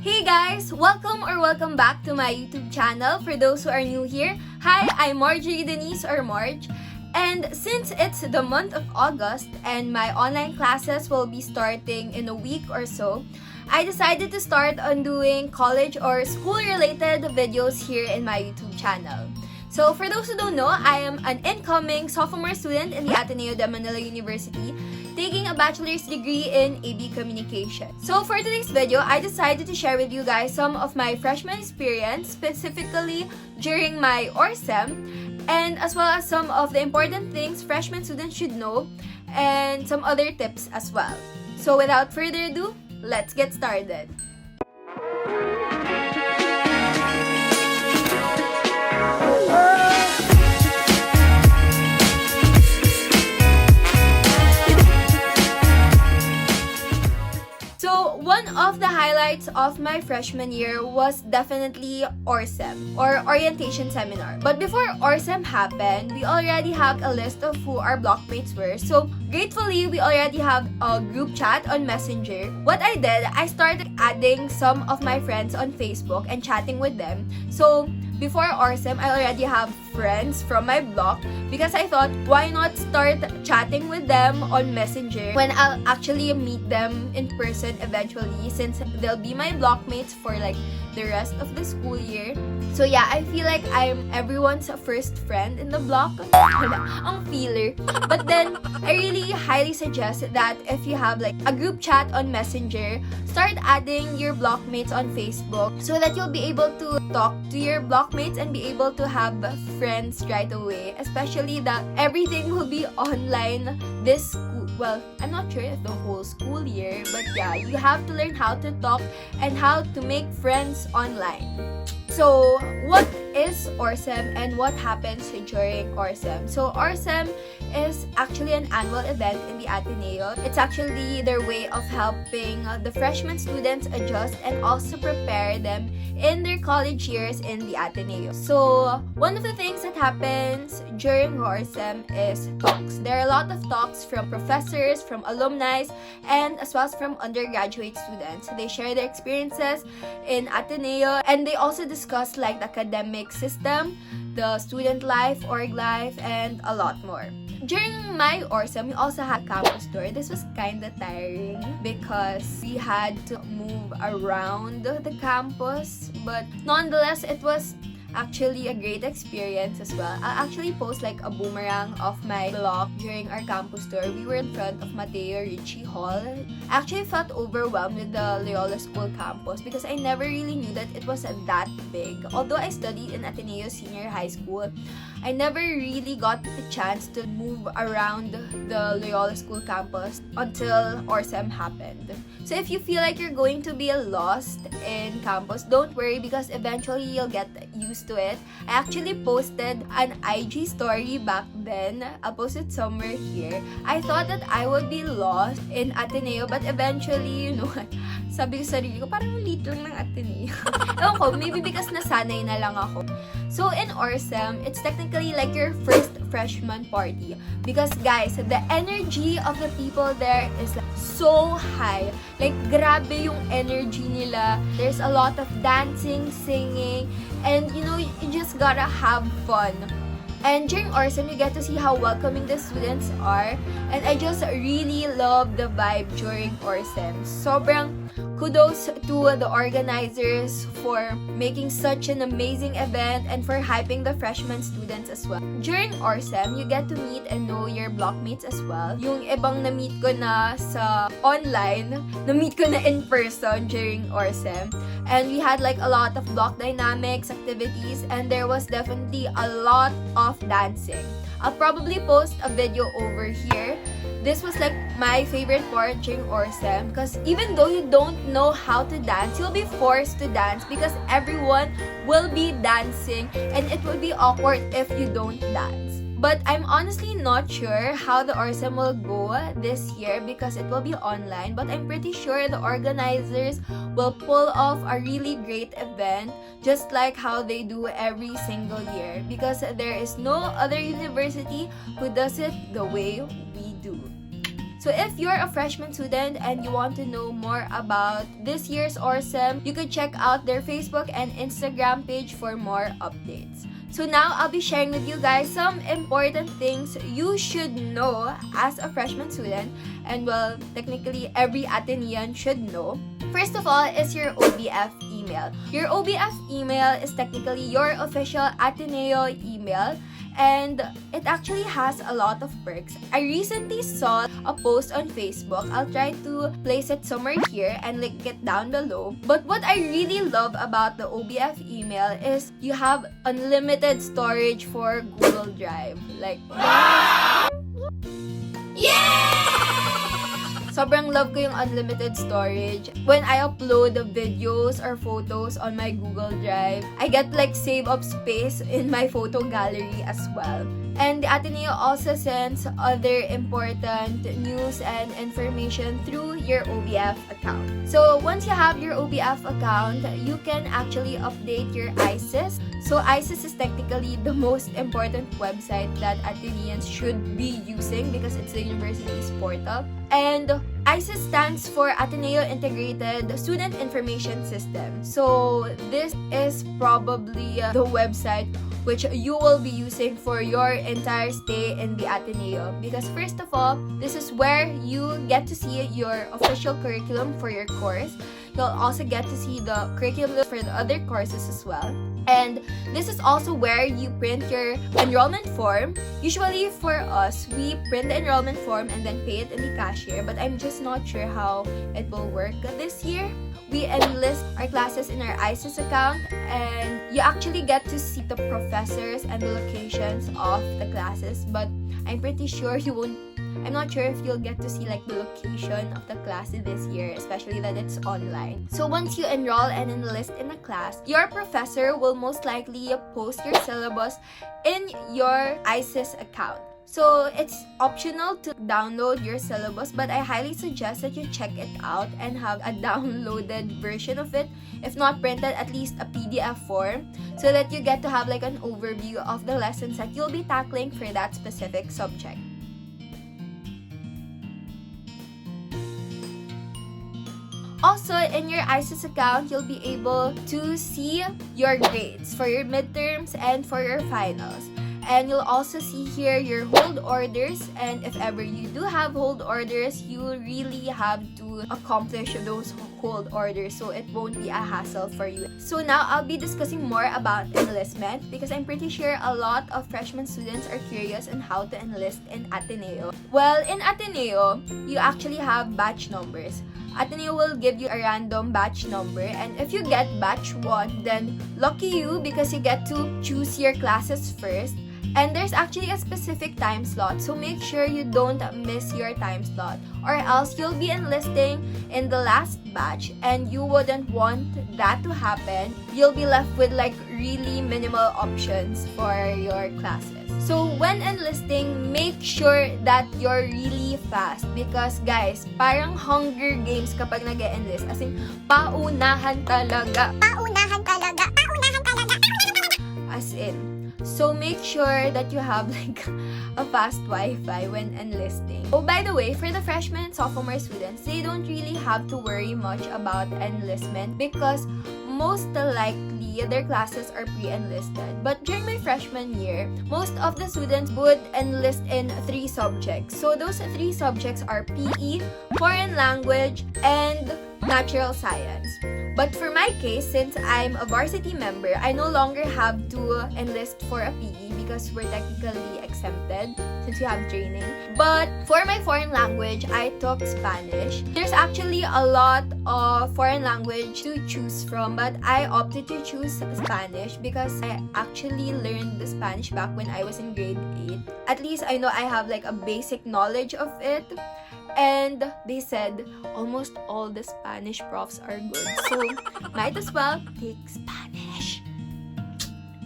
Hey guys! Welcome back to my YouTube channel. For those who are new here, hi, I'm Marjorie Denise or Marj. And since it's the month of August and my online classes will be starting in a week or so, I decided to start on doing college or school-related videos here in my YouTube channel. So for those who don't know, I am an incoming sophomore student in the Ateneo de Manila University, taking a bachelor's degree in AB Communication. So for today's video, I decided to share with you guys some of my freshman experience, specifically during my OrSem, and as well as some of the important things freshman students should know, and some other tips as well. So without further ado, let's get started. So one of the highlights of my freshman year was definitely OrSem, or Orientation Seminar. But before OrSem happened, we already have a list of who our blockmates were. So gratefully, we already have a group chat on Messenger. What I did, I started adding some of my friends on Facebook and chatting with them. So before OrSem, I already have friends from my block because I thought, why not start chatting with them on Messenger when I'll actually meet them in person eventually, since they'll be my blockmates for like the rest of the school year. So yeah, I feel like I'm everyone's first friend in the block. Ang feeler. But then, I really highly suggest that if you have like a group chat on Messenger, start adding your blockmates on Facebook so that you'll be able to talk to your blockmates and be able to have friends right away. Especially that everything will be online this school. Well, I'm not sure if the whole school year, but yeah, you have to learn how to talk and how to make friends online. So, what is OrSem and what happens during OrSem? So, OrSem is actually an annual event in the Ateneo. It's actually their way of helping the freshman students adjust and also prepare them in their college years in the Ateneo. So, one of the things that happens during OrSem is talks. There are a lot of talks from professors, from alumni, and as well as from undergraduate students. They share their experiences in Ateneo, and they also discuss like the academic system, the student life, org life, and a lot more. During my OrSem, we also had campus tour. This was kind of tiring because we had to move around the campus, but nonetheless, it was actually a great experience as well. I'll actually post like a boomerang of my vlog during our campus tour. We were in front of Mateo Ricci Hall. I actually felt overwhelmed with the Loyola School campus because I never really knew that it was that big. Although I studied in Ateneo Senior High School, I never really got the chance to move around the Loyola School campus until OrSem happened. So if you feel like you're going to be lost in campus, don't worry because eventually you'll get used to it. I actually posted an IG story back then. I'll post it somewhere here. I thought that I would be lost in Ateneo, but eventually, you know, sabi ko sa sarili ko, parang lit lang ng Ateneo. Ewan ko, maybe because nasanay na lang ako. So in OrSem, it's technically like your first freshman party. Because guys, the energy of the people there is like so high. Like, grabe yung energy nila. There's a lot of dancing, singing, and you know, you just gotta have fun. And during OrSem, you get to see how welcoming the students are. And I just really love the vibe during OrSem. Sobrang kudos to the organizers for making such an amazing event and for hyping the freshman students as well. During OrSem, you get to meet and know your blockmates as well. Yung ibang na-meet ko na sa online, na-meet ko na in person during OrSem. And we had like a lot of block dynamics activities, and there was definitely a lot of dancing. I'll probably post a video over here. This was like my favorite part during OrSem because even though you don't know how to dance, you'll be forced to dance because everyone will be dancing and it will be awkward if you don't dance. But I'm honestly not sure how the OrSem will go this year because it will be online. But I'm pretty sure the organizers will pull off a really great event just like how they do every single year. Because there is no other university who does it the way we do. So if you're a freshman student and you want to know more about this year's OrSem, you could check out their Facebook and Instagram page for more updates. So now, I'll be sharing with you guys some important things you should know as a freshman student, and well, technically every Atenean should know. First of all is your OBF email. Your OBF email is technically your official Ateneo email, and it actually has a lot of perks. I recently saw a post on Facebook. I'll try to place it somewhere here and link it down below. But what I really love about the OBF email is you have unlimited storage for Google Drive. Like, sobrang love ko yung unlimited storage. When I upload the videos or photos on my Google Drive, I get like save up space in my photo gallery as well. And the Ateneo also sends other important news and information through your OBF account. So once you have your OBF account, you can actually update your AISIS. So AISIS is technically the most important website that Ateneans should be using because it's the university's portal. And AISIS stands for Ateneo Integrated Student Information System. So this is probably the website which you will be using for your entire stay in the Ateneo. Because first of all, this is where you get to see your official curriculum for your course. You'll also get to see the curriculum for the other courses as well. And this is also where you print your enrollment form. Usually for us, we print the enrollment form and then pay it in the cashier, but I'm just not sure how it will work this year. We enlist our classes in our AISIS account, and you actually get to see the professors and the locations of the classes, but I'm pretty sure I'm not sure if you'll get to see like the location of the class this year, especially that it's online. So once you enroll and enlist in a class, your professor will most likely post your syllabus in your AISIS account. So it's optional to download your syllabus, but I highly suggest that you check it out and have a downloaded version of it. If not printed, at least a PDF form, so that you get to have like an overview of the lessons that you'll be tackling for that specific subject. Also, in your AISIS account, you'll be able to see your grades for your midterms and for your finals. And you'll also see here your hold orders, and if ever you do have hold orders, you really have to accomplish those hold orders, so it won't be a hassle for you. So now I'll be discussing more about enlistment because I'm pretty sure a lot of freshman students are curious on how to enlist in Ateneo. Well, in Ateneo, you actually have batch numbers. Ateneo will give you a random batch number, and if you get batch 1, then lucky you because you get to choose your classes first. And there's actually a specific time slot, so make sure you don't miss your time slot, or else you'll be enlisting in the last batch and you wouldn't want that to happen. You'll be left with like really minimal options for your classes. So when enlisting, make sure that you're really fast because guys, parang Hunger Games kapag nag-enlist, as in paunahan talaga. Paunahan talaga. Paunahan talaga. As in. So make sure that you have like a fast Wi-Fi when enlisting. Oh, by the way, for the freshman and sophomore students, they don't really have to worry much about enlistment because most likely their classes are pre-enlisted. But during my freshman year, most of the students would enlist in 3 subjects. So those 3 subjects are PE, foreign language, and natural science. But for my case, since I'm a varsity member, I no longer have to enlist for a PE because we're technically exempted since we have training. But for my foreign language, I took Spanish. There's actually a lot of foreign language to choose from, but I opted to choose Spanish because I actually learned the Spanish back when I was in grade 8. At least I know I have like a basic knowledge of it. And they said almost all the Spanish profs are good. So, might as well take Spanish.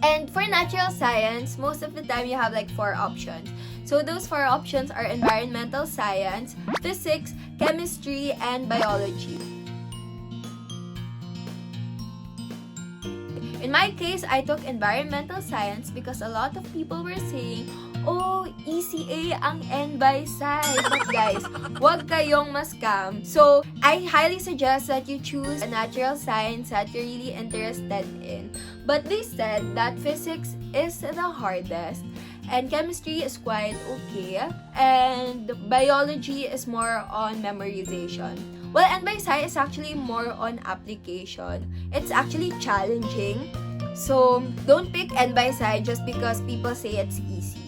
And for natural science, most of the time you have like 4 options. So, those 4 options are environmental science, physics, chemistry, and biology. In my case, I took environmental science because a lot of people were saying, oh, ECA ang N by side. But guys, wag kayong ma-scam. So, I highly suggest that you choose a natural science that you're really interested in. But they said that physics is the hardest. And chemistry is quite okay. And biology is more on memorization. Well, N by Sci is actually more on application. It's actually challenging. So, don't pick N by Sci just because people say it's easy.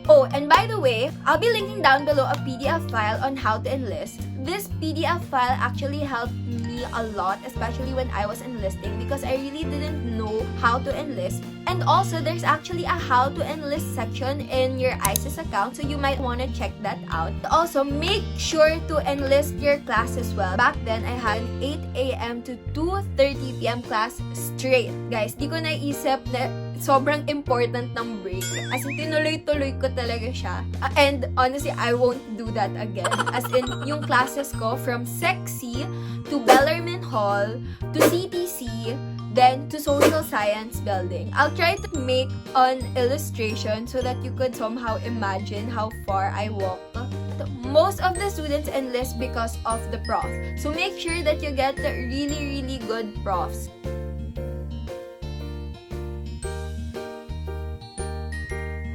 Oh, and by the way, I'll be linking down below a PDF file on how to enlist. This PDF file actually helped me a lot, especially when I was enlisting, because I really didn't know how to enlist. And also, there's actually a how to enlist section in your AISIS account, so you might want to check that out. Also, make sure to enlist your class as well. Back then, I had an 8 a.m. to 2:30 p.m. class straight. Guys, di ko naisip na sobrang important ng break. As in, tinuloy-tuloy ko talaga siya. And honestly, I won't do that again. As in, yung classes ko from Sexy to Bellarmine Hall to CTC, then to Social Science Building. I'll try to make an illustration so that you could somehow imagine how far I walked. Most of the students enlist because of the prof. So make sure that you get really, really good profs.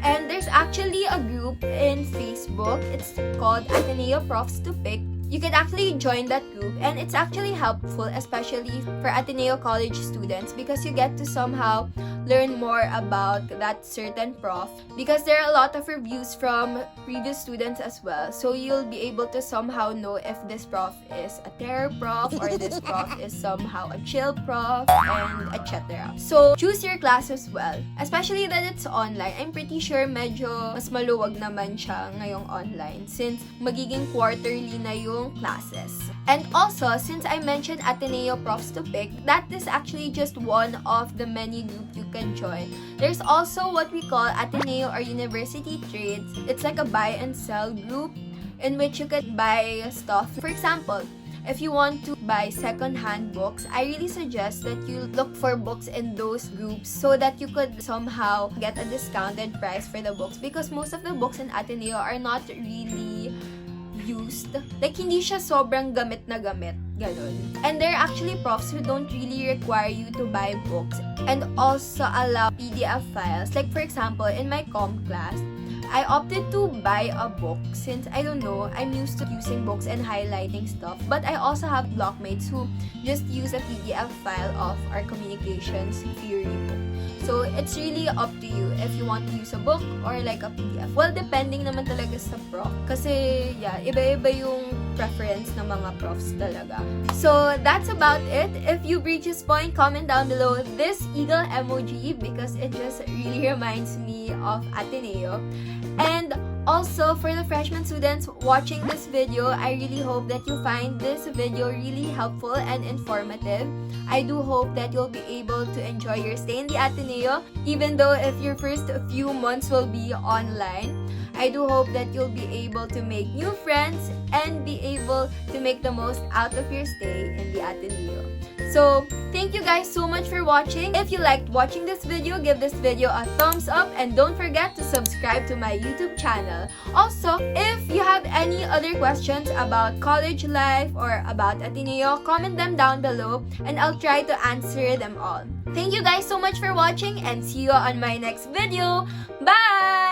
And there's actually a group in Facebook. It's called Ateneo Profs to Pick. You can actually join that group, and it's actually helpful, especially for Ateneo college students, because you get to somehow learn more about that certain prof, because there are a lot of reviews from previous students as well, so you'll be able to somehow know if this prof is a terror prof or this prof is somehow a chill prof, and etc. So choose your class as well, especially that it's online. I'm pretty sure medyo mas maluwag naman siya ngayong online since magiging quarterly na yung classes. And also, since I mentioned Ateneo Profs to Pick, that is actually just one of the many groups you can join. There's also what we call Ateneo or University Trades. It's like a buy and sell group in which you can buy stuff. For example, if you want to buy second-hand books, I really suggest that you look for books in those groups so that you could somehow get a discounted price for the books, because most of the books in Ateneo are not really used. Like, hindi siya sobrang gamit na gamit. Ganun. And there are actually profs who don't really require you to buy books and also allow PDF files. Like, for example, in my comm class, I opted to buy a book since, I don't know, I'm used to using books and highlighting stuff. But I also have blockmates who just use a PDF file of our communications theory book. So, it's really up to you if you want to use a book or like a PDF. Well, depending naman talaga sa prof. Kasi, yeah, iba-iba yung preference ng mga profs talaga. So, that's about it. If you reach this point, comment down below this eagle emoji because it just really reminds me of Ateneo. And also, for the freshman students watching this video, I really hope that you find this video really helpful and informative. I do hope that you'll be able to enjoy your stay in the Ateneo, even though if your first few months will be online. I do hope that you'll be able to make new friends and be able to make the most out of your stay in the Ateneo. So, thank you guys so much for watching. If you liked watching this video, give this video a thumbs up and don't forget to subscribe to my YouTube channel. Also, if you have any other questions about college life or about Ateneo, comment them down below and I'll try to answer them all. Thank you guys so much for watching and see you on my next video. Bye!